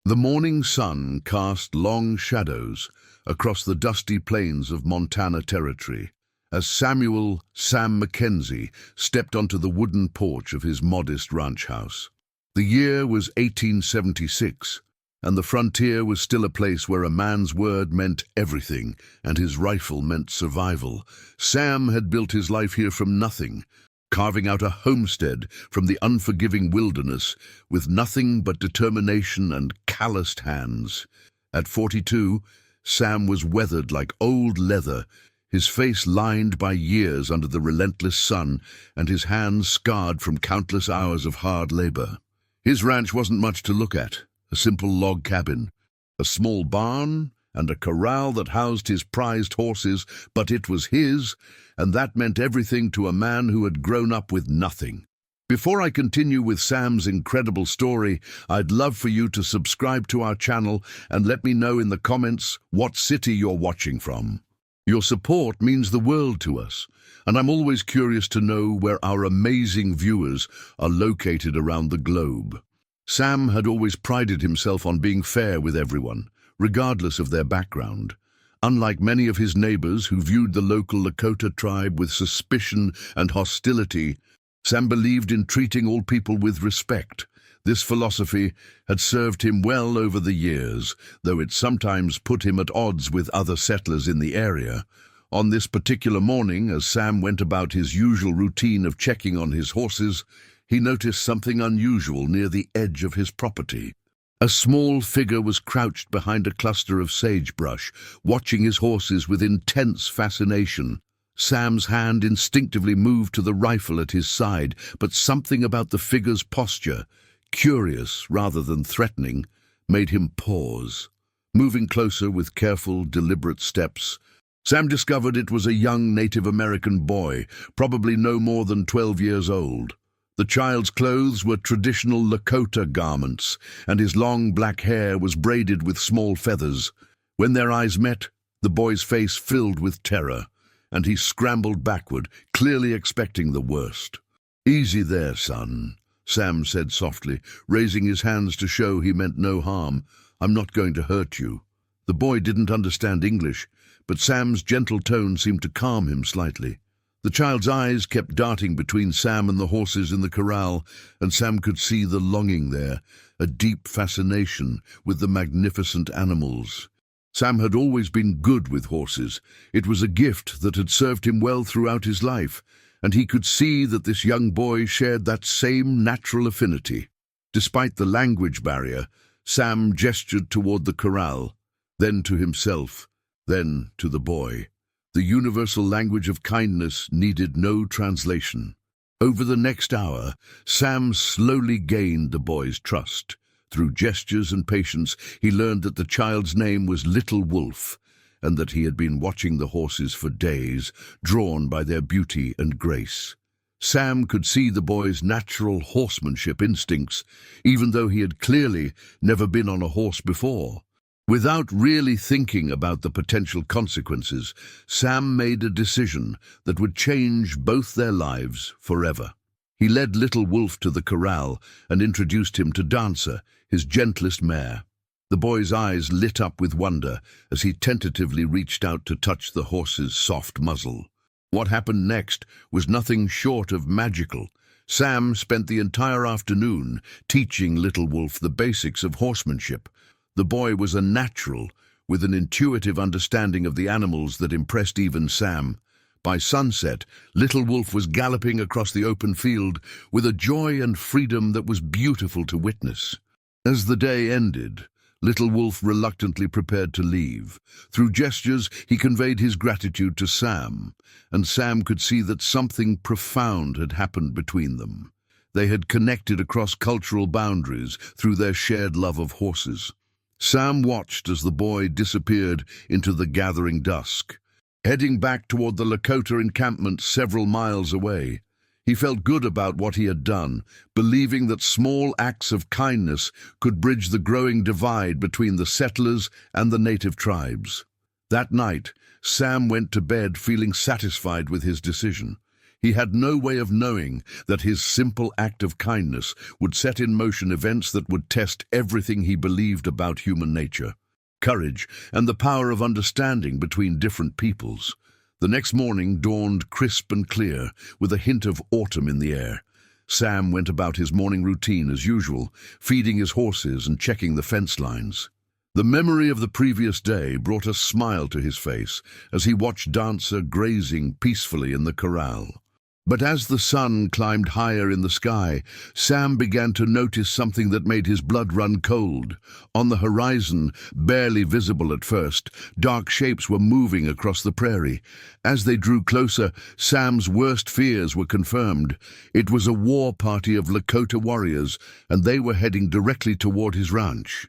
The morning sun cast long shadows across the dusty plains of Montana Territory as Samuel "Sam" Mackenzie stepped onto the wooden porch of his modest ranch house. The year was 1876, and the frontier was still a place where a man's word meant everything and his rifle meant survival. Sam had built his life here from nothing, carving out a homestead from the unforgiving wilderness with nothing but determination and calloused hands. At 42, Sam was weathered like old leather, his face lined by years under the relentless sun and his hands scarred from countless hours of hard labor. His ranch wasn't much to look at, a simple log cabin, a small barn, and a corral that housed his prized horses, but it was his, and that meant everything to a man who had grown up with nothing. Before I continue with Sam's incredible story, I'd love for you to subscribe to our channel and let me know in the comments what city you're watching from. Your support means the world to us, and I'm always curious to know where our amazing viewers are located around the globe. Sam had always prided himself on being fair with everyone, regardless of their background. Unlike many of his neighbors who viewed the local Lakota tribe with suspicion and hostility, Sam believed in treating all people with respect. This philosophy had served him well over the years, though it sometimes put him at odds with other settlers in the area. On this particular morning, as Sam went about his usual routine of checking on his horses, he noticed something unusual near the edge of his property. A small figure was crouched behind a cluster of sagebrush, watching his horses with intense fascination. Sam's hand instinctively moved to the rifle at his side, but something about the figure's posture, curious rather than threatening, made him pause. Moving closer with careful, deliberate steps, Sam discovered it was a young Native American boy, probably no more than 12 years old. The child's clothes were traditional Lakota garments, and his long black hair was braided with small feathers. When their eyes met, the boy's face filled with terror, and he scrambled backward, clearly expecting the worst. "Easy there, son," Sam said softly, raising his hands to show he meant no harm. "I'm not going to hurt you." The boy didn't understand English, but Sam's gentle tone seemed to calm him slightly. The child's eyes kept darting between Sam and the horses in the corral, and Sam could see the longing there, a deep fascination with the magnificent animals. Sam had always been good with horses. It was a gift that had served him well throughout his life, and he could see that this young boy shared that same natural affinity. Despite the language barrier, Sam gestured toward the corral, then to himself, then to the boy. The universal language of kindness needed no translation. Over the next hour, Sam slowly gained the boy's trust. Through gestures and patience, he learned that the child's name was Little Wolf, and that he had been watching the horses for days, drawn by their beauty and grace. Sam could see the boy's natural horsemanship instincts, even though he had clearly never been on a horse before. Without really thinking about the potential consequences, Sam made a decision that would change both their lives forever. He led Little Wolf to the corral and introduced him to Dancer, his gentlest mare. The boy's eyes lit up with wonder as he tentatively reached out to touch the horse's soft muzzle. What happened next was nothing short of magical. Sam spent the entire afternoon teaching Little Wolf the basics of horsemanship. The boy was a natural, with an intuitive understanding of the animals that impressed even Sam. By sunset, Little Wolf was galloping across the open field with a joy and freedom that was beautiful to witness. As the day ended, Little Wolf reluctantly prepared to leave. Through gestures, he conveyed his gratitude to Sam, and Sam could see that something profound had happened between them. They had connected across cultural boundaries through their shared love of horses. Sam watched as the boy disappeared into the gathering dusk, heading back toward the Lakota encampment several miles away. He felt good about what he had done, believing that small acts of kindness could bridge the growing divide between the settlers and the native tribes. That night, Sam went to bed feeling satisfied with his decision. He had no way of knowing that his simple act of kindness would set in motion events that would test everything he believed about human nature, courage, and the power of understanding between different peoples. The next morning dawned crisp and clear, with a hint of autumn in the air. Sam went about his morning routine as usual, feeding his horses and checking the fence lines. The memory of the previous day brought a smile to his face as he watched Dancer grazing peacefully in the corral. But as the sun climbed higher in the sky, Sam began to notice something that made his blood run cold. On the horizon, barely visible at first, dark shapes were moving across the prairie. As they drew closer, Sam's worst fears were confirmed. It was a war party of Lakota warriors, and they were heading directly toward his ranch.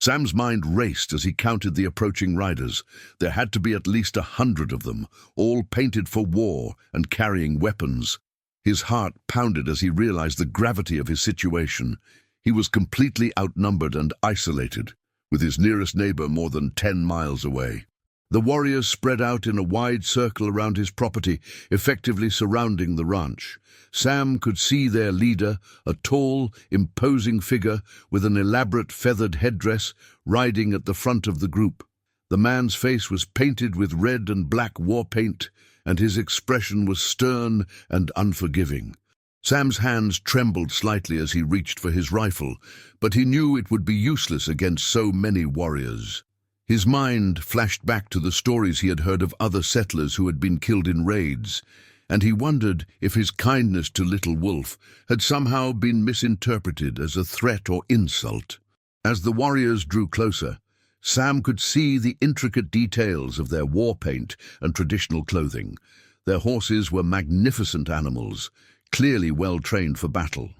Sam's mind raced as he counted the approaching riders. There had to be at least 100 of them, all painted for war and carrying weapons. His heart pounded as he realized the gravity of his situation. He was completely outnumbered and isolated, with his nearest neighbor more than 10 miles away. The warriors spread out in a wide circle around his property, effectively surrounding the ranch. Sam could see their leader, a tall, imposing figure with an elaborate feathered headdress, riding at the front of the group. The man's face was painted with red and black war paint, and his expression was stern and unforgiving. Sam's hands trembled slightly as he reached for his rifle, but he knew it would be useless against so many warriors. His mind flashed back to the stories he had heard of other settlers who had been killed in raids, and he wondered if his kindness to Little Wolf had somehow been misinterpreted as a threat or insult. As the warriors drew closer, Sam could see the intricate details of their war paint and traditional clothing. Their horses were magnificent animals, clearly well trained for battle.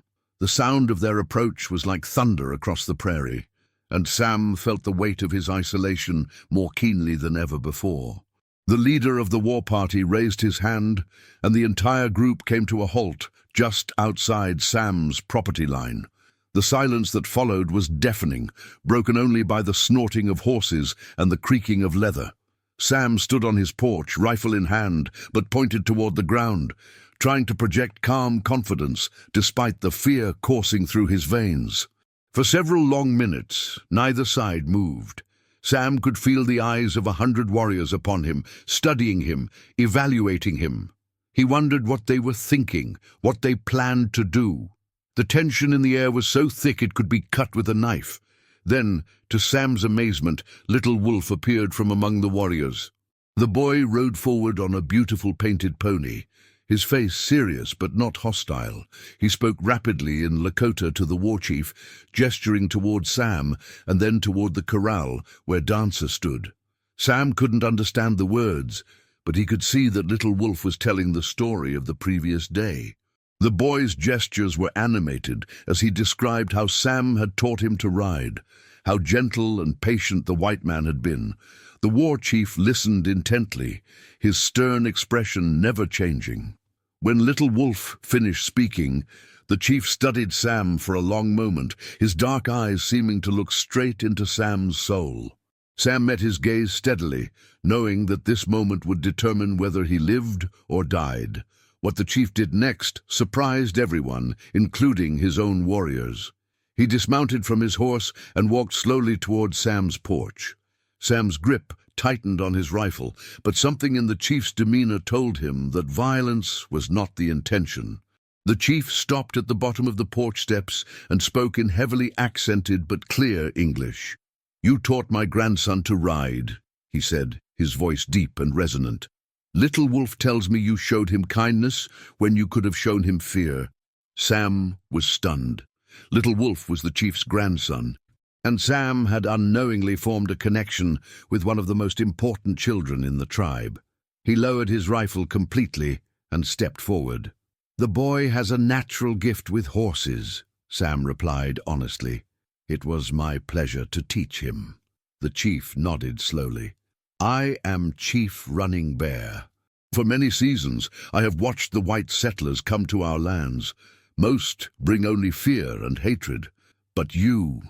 The sound of their approach was like thunder across the prairie, and Sam felt the weight of his isolation more keenly than ever before. The leader of the war party raised his hand, and the entire group came to a halt just outside Sam's property line. The silence that followed was deafening, broken only by the snorting of horses and the creaking of leather. Sam stood on his porch, rifle in hand, but pointed toward the ground, trying to project calm confidence despite the fear coursing through his veins. For several long minutes, neither side moved. Sam could feel the eyes of 100 warriors upon him, studying him, evaluating him. He wondered what they were thinking, what they planned to do. The tension in the air was so thick it could be cut with a knife. Then, to Sam's amazement, Little Wolf appeared from among the warriors. The boy rode forward on a beautiful painted pony, his face serious but not hostile. He spoke rapidly in Lakota to the war chief, gesturing toward Sam and then toward the corral where Dancer stood. Sam couldn't understand the words, but he could see that Little Wolf was telling the story of the previous day. The boy's gestures were animated as he described how Sam had taught him to ride, how gentle and patient the white man had been. The war chief listened intently, his stern expression never changing. When Little Wolf finished speaking, the chief studied Sam for a long moment, his dark eyes seeming to look straight into Sam's soul. Sam met his gaze steadily, knowing that this moment would determine whether he lived or died. What the chief did next surprised everyone, including his own warriors. He dismounted from his horse and walked slowly toward Sam's porch. Sam's grip tightened on his rifle, but something in the chief's demeanor told him that violence was not the intention. The chief stopped at the bottom of the porch steps and spoke in heavily accented but clear English. "You taught my grandson to ride," he said, his voice deep and resonant. "Little Wolf tells me you showed him kindness when you could have shown him fear." Sam was stunned. Little Wolf was the chief's grandson, and Sam had unknowingly formed a connection with one of the most important children in the tribe. He lowered his rifle completely and stepped forward. "The boy has a natural gift with horses," Sam replied honestly. "It was my pleasure to teach him." The chief nodded slowly. "I am Chief Running Bear. For many seasons, I have watched the white settlers come to our lands. Most bring only fear and hatred. But you—"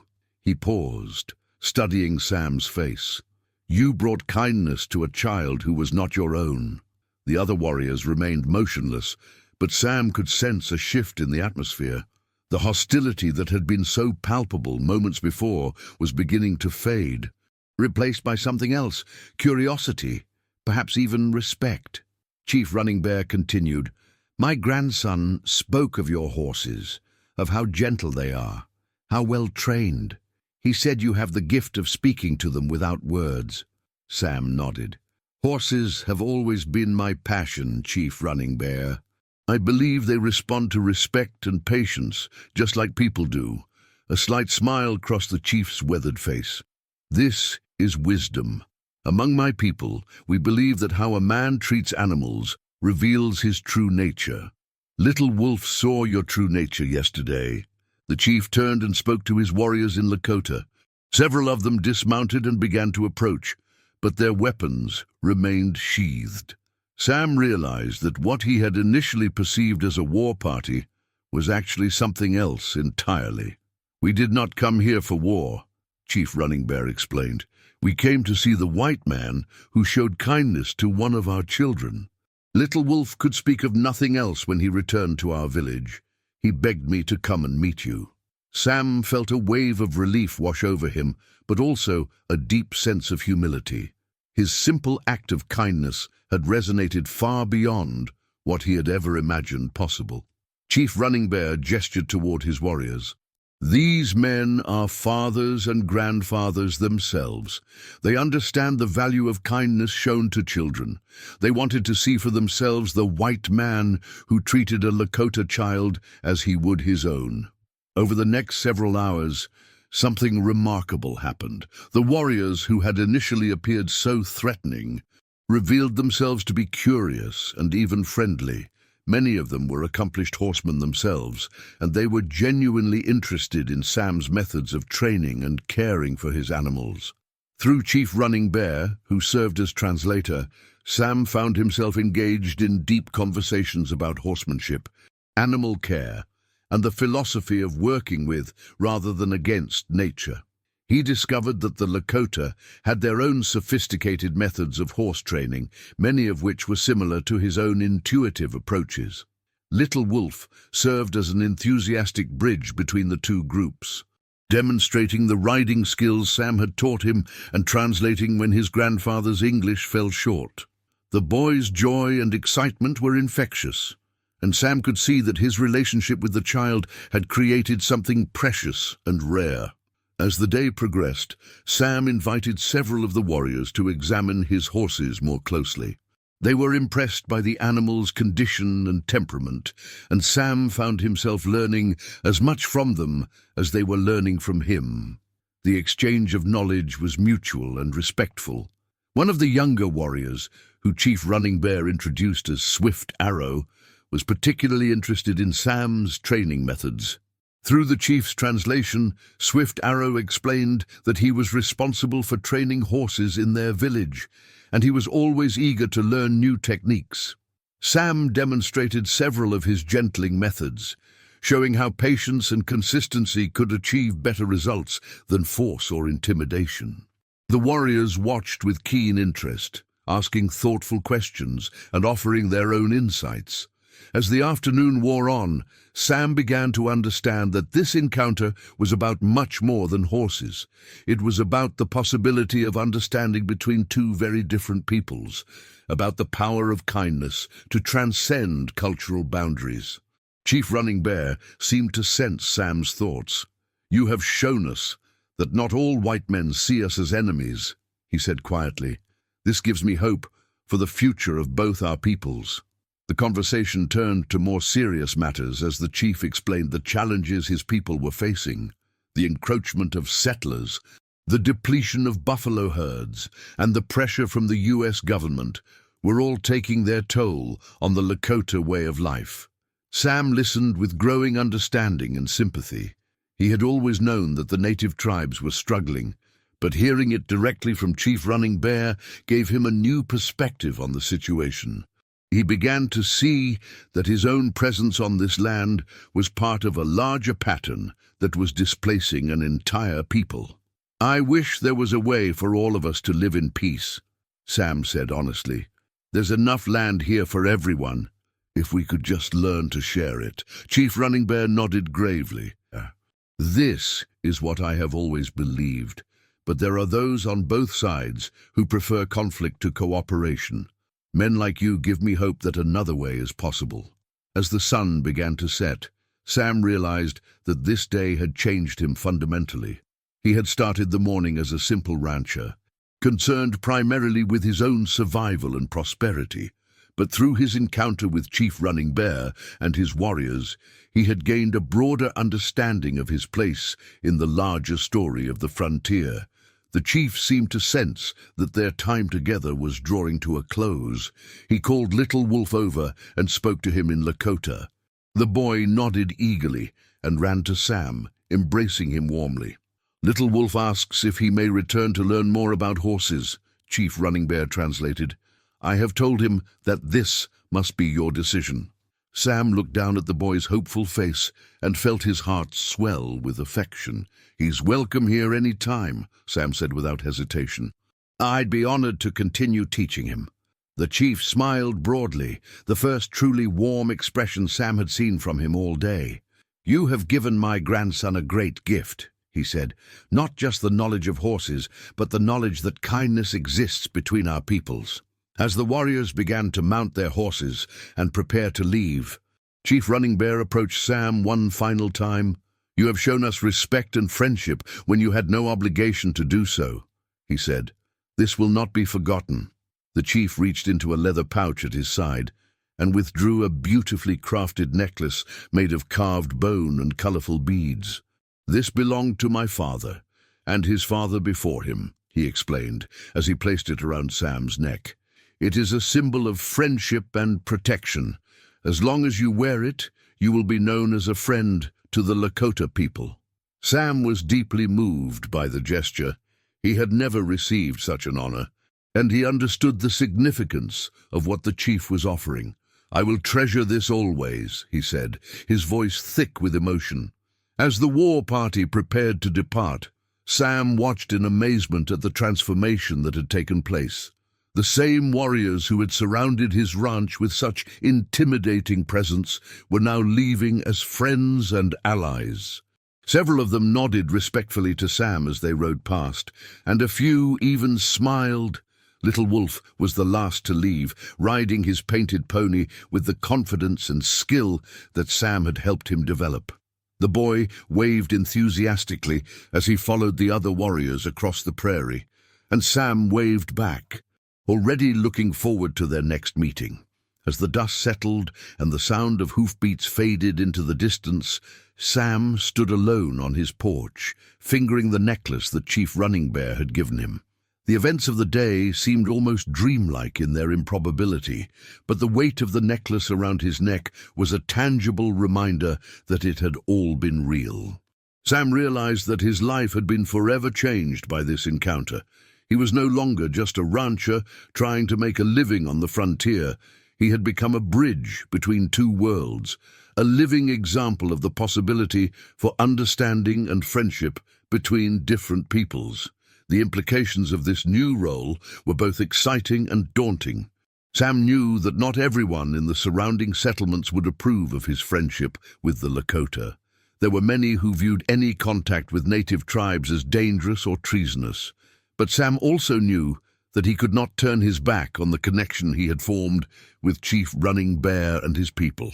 He paused, studying Sam's face. "You brought kindness to a child who was not your own." The other warriors remained motionless, But Sam could sense a shift in the atmosphere. The hostility that had been so palpable moments before was beginning to fade, replaced by something else, curiosity, perhaps even respect. Chief Running Bear continued, "My grandson spoke of your horses, of how gentle they are, how well trained. He said you have the gift of speaking to them without words." Sam nodded. "Horses have always been my passion, Chief Running Bear. I believe they respond to respect and patience, just like people do." A slight smile crossed the chief's weathered face. "This is wisdom. Among my people, we believe that how a man treats animals reveals his true nature. Little Wolf saw your true nature yesterday." The chief turned and spoke to his warriors in Lakota. Several of them dismounted and began to approach, but their weapons remained sheathed. Sam realized that what he had initially perceived as a war party was actually something else entirely. "We did not come here for war," Chief Running Bear explained. "We came to see the white man who showed kindness to one of our children. Little Wolf could speak of nothing else when he returned to our village. He begged me to come and meet you." Sam felt a wave of relief wash over him, but also a deep sense of humility. His simple act of kindness had resonated far beyond what he had ever imagined possible. Chief Running Bear gestured toward his warriors. "These men are fathers and grandfathers themselves. They understand the value of kindness shown to children. They wanted to see for themselves the white man who treated a Lakota child as he would his own." Over the next several hours, something remarkable happened. The warriors, who had initially appeared so threatening, revealed themselves to be curious and even friendly. Many of them were accomplished horsemen themselves, and they were genuinely interested in Sam's methods of training and caring for his animals. Through Chief Running Bear, who served as translator, Sam found himself engaged in deep conversations about horsemanship, animal care, and the philosophy of working with rather than against nature. He discovered that the Lakota had their own sophisticated methods of horse training, many of which were similar to his own intuitive approaches. Little Wolf served as an enthusiastic bridge between the two groups, demonstrating the riding skills Sam had taught him and translating when his grandfather's English fell short. The boy's joy and excitement were infectious, and Sam could see that his relationship with the child had created something precious and rare. As the day progressed, Sam invited several of the warriors to examine his horses more closely. They were impressed by the animal's condition and temperament, and Sam found himself learning as much from them as they were learning from him. The exchange of knowledge was mutual and respectful. One of the younger warriors, who Chief Running Bear introduced as Swift Arrow, was particularly interested in Sam's training methods. Through the chief's translation, Swift Arrow explained that he was responsible for training horses in their village, and he was always eager to learn new techniques. Sam demonstrated several of his gentling methods, showing how patience and consistency could achieve better results than force or intimidation. The warriors watched with keen interest, asking thoughtful questions and offering their own insights. As the afternoon wore on, Sam began to understand that this encounter was about much more than horses. It was about the possibility of understanding between two very different peoples, about the power of kindness to transcend cultural boundaries. Chief Running Bear seemed to sense Sam's thoughts. "You have shown us that not all white men see us as enemies," he said quietly. "This gives me hope for the future of both our peoples." The conversation turned to more serious matters as the chief explained the challenges his people were facing: the encroachment of settlers, the depletion of buffalo herds, and the pressure from the U.S. government were all taking their toll on the Lakota way of life. Sam listened with growing understanding and sympathy. He had always known that the native tribes were struggling, but hearing it directly from Chief Running Bear gave him a new perspective on the situation. He began to see that his own presence on this land was part of a larger pattern that was displacing an entire people. "I wish there was a way for all of us to live in peace," Sam said honestly. "There's enough land here for everyone, If we could just learn to share it. Chief Running Bear nodded gravely. This is what I have always believed, but there are those on both sides who prefer conflict to cooperation. Men like you give me hope that another way is possible. As the sun began to set, Sam realized that this day had changed him fundamentally. He had started the morning as a simple rancher, concerned primarily with his own survival and prosperity. But through his encounter with Chief Running Bear and his warriors, he had gained a broader understanding of his place in the larger story of the frontier. The chief seemed to sense that their time together was drawing to a close. He called Little Wolf over and spoke to him in Lakota. The boy nodded eagerly and ran to Sam, embracing him warmly. Little Wolf asks if he may return to learn more about horses, Chief Running Bear translated. I have told him that this must be your decision. Sam looked down at the boy's hopeful face and felt his heart swell with affection. He's welcome here any time, Sam said without hesitation. I'd be honored to continue teaching him. The chief smiled broadly, the first truly warm expression Sam had seen from him all day. You have given my grandson a great gift, he said. Not just the knowledge of horses, but the knowledge that kindness exists between our peoples. As the warriors began to mount their horses and prepare to leave, Chief Running Bear approached Sam one final time. You have shown us respect and friendship when you had no obligation to do so, he said. This will not be forgotten. The chief reached into a leather pouch at his side and withdrew a beautifully crafted necklace made of carved bone and colorful beads. This belonged to my father, and his father before him, he explained, as he placed it around Sam's neck. It is a symbol of friendship and protection. As long as you wear it, you will be known as a friend to the Lakota people. Sam was deeply moved by the gesture. He had never received such an honor, and he understood the significance of what the chief was offering. I will treasure this always, he said, his voice thick with emotion. As the war party prepared to depart, Sam watched in amazement at the transformation that had taken place. The same warriors who had surrounded his ranch with such intimidating presence were now leaving as friends and allies. Several of them nodded respectfully to Sam as they rode past, and a few even smiled. Little Wolf was the last to leave, riding his painted pony with the confidence and skill that Sam had helped him develop. The boy waved enthusiastically as he followed the other warriors across the prairie, and Sam waved back, already looking forward to their next meeting. As the dust settled and the sound of hoofbeats faded into the distance, Sam stood alone on his porch, fingering the necklace that Chief Running Bear had given him. The events of the day seemed almost dreamlike in their improbability, but the weight of the necklace around his neck was a tangible reminder that it had all been real. Sam realized that his life had been forever changed by this encounter. He was no longer just a rancher trying to make a living on the frontier. He had become a bridge between two worlds, a living example of the possibility for understanding and friendship between different peoples. The implications of this new role were both exciting and daunting. Sam knew that not everyone in the surrounding settlements would approve of his friendship with the Lakota. There were many who viewed any contact with native tribes as dangerous or treasonous. But Sam also knew that he could not turn his back on the connection he had formed with Chief Running Bear and his people.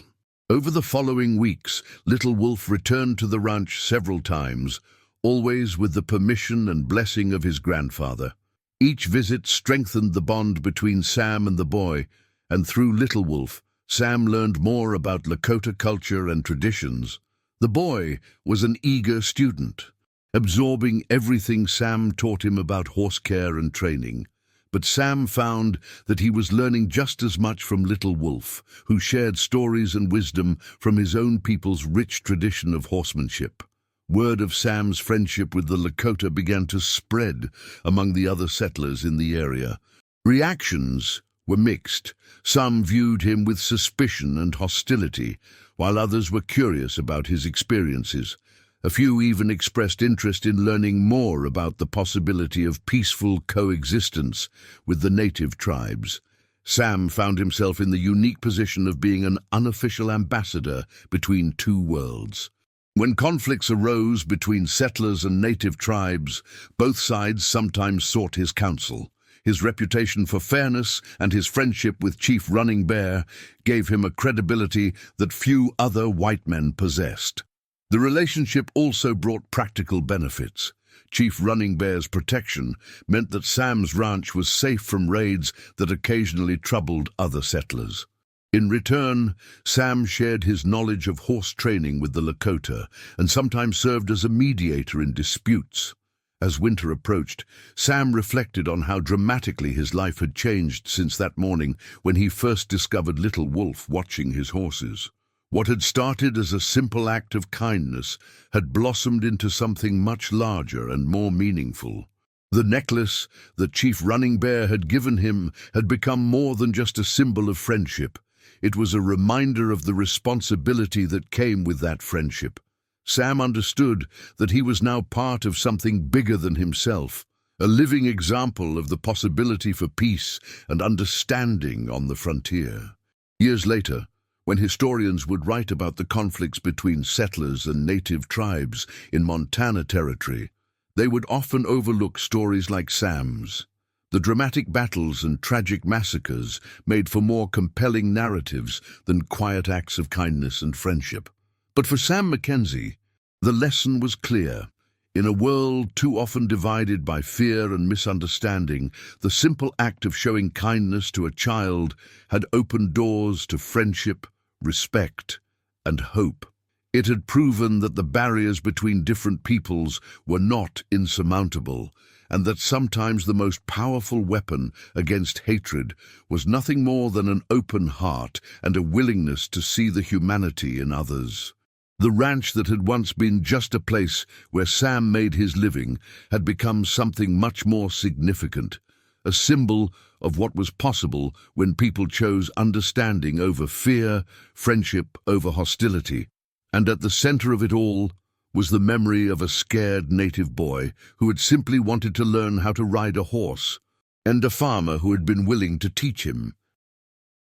Over the following weeks, Little Wolf returned to the ranch several times, always with the permission and blessing of his grandfather. Each visit strengthened the bond between Sam and the boy, and through Little Wolf, Sam learned more about Lakota culture and traditions. The boy was an eager student, absorbing everything Sam taught him about horse care and training. But Sam found that he was learning just as much from Little Wolf, who shared stories and wisdom from his own people's rich tradition of horsemanship. Word of Sam's friendship with the Lakota began to spread among the other settlers in the area. Reactions were mixed. Some viewed him with suspicion and hostility, while others were curious about his experiences. A few even expressed interest in learning more about the possibility of peaceful coexistence with the native tribes. Sam found himself in the unique position of being an unofficial ambassador between two worlds. When conflicts arose between settlers and native tribes, both sides sometimes sought his counsel. His reputation for fairness and his friendship with Chief Running Bear gave him a credibility that few other white men possessed. The relationship also brought practical benefits. Chief Running Bear's protection meant that Sam's ranch was safe from raids that occasionally troubled other settlers. In return, Sam shared his knowledge of horse training with the Lakota and sometimes served as a mediator in disputes. As winter approached, Sam reflected on how dramatically his life had changed since that morning when he first discovered Little Wolf watching his horses. What had started as a simple act of kindness had blossomed into something much larger and more meaningful. The necklace that Chief Running Bear had given him had become more than just a symbol of friendship. It was a reminder of the responsibility that came with that friendship. Sam understood that he was now part of something bigger than himself, a living example of the possibility for peace and understanding on the frontier. Years later, when historians would write about the conflicts between settlers and native tribes in Montana Territory, they would often overlook stories like Sam's. The dramatic battles and tragic massacres made for more compelling narratives than quiet acts of kindness and friendship. But for Sam Mackenzie, the lesson was clear. In a world too often divided by fear and misunderstanding, the simple act of showing kindness to a child had opened doors to friendship, respect, and hope. It had proven that the barriers between different peoples were not insurmountable, and that sometimes the most powerful weapon against hatred was nothing more than an open heart and a willingness to see the humanity in others. The ranch that had once been just a place where Sam made his living had become something much more significant, a symbol of what was possible when people chose understanding over fear, friendship over hostility. And at the center of it all was the memory of a scared native boy who had simply wanted to learn how to ride a horse, and a farmer who had been willing to teach him.